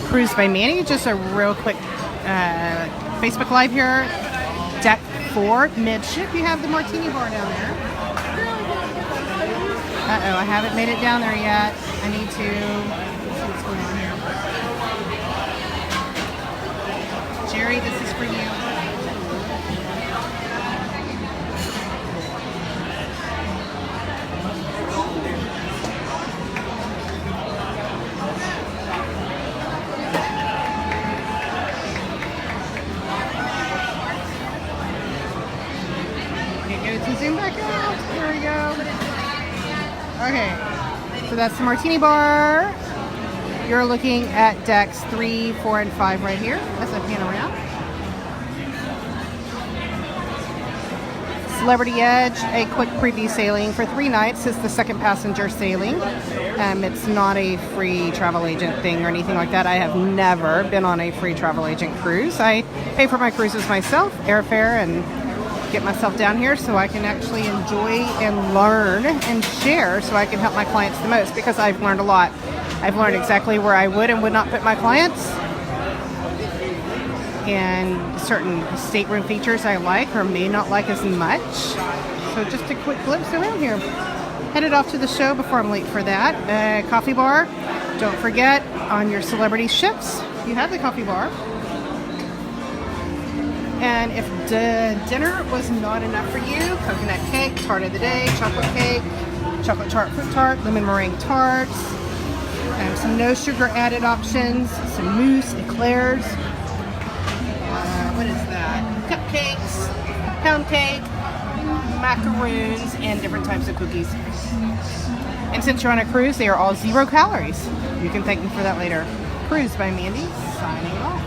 Cruise by Mandy. Just a real quick Facebook Live here. Deck 4, midship. You have the martini bar down there. Uh-oh, I haven't made it down there yet. I need to... Let's see what's going on here. Jerry, this is for you. To zoom back out. Here we go. Okay, so that's the martini bar. You're looking at decks 3, 4, and 5 right here as I pan around. Celebrity Edge, a quick preview sailing for 3 nights. It's the second passenger sailing. It's not a free travel agent thing or anything like that. I have never been on a free travel agent cruise. I pay for my cruises myself, airfare, and get myself down here so I can actually enjoy and learn and share so I can help my clients the most, because I've learned a lot. I've learned exactly where I would and would not put my clients, and certain stateroom features I like or may not like as much. So just a quick glimpse around here. Headed off to the show before I'm late for that. Coffee bar. Don't forget, on your celebrity ships, you have the coffee bar. And if dinner was not enough for you, coconut cake, tart of the day, chocolate cake, chocolate tart, fruit tart, lemon meringue tarts, some no sugar added options, some mousse, eclairs, what is that? Cupcakes, pound cake, macaroons, and different types of cookies. And since you're on a cruise, they are all 0 calories. You can thank me for that later. Cruise by Mandy, signing off.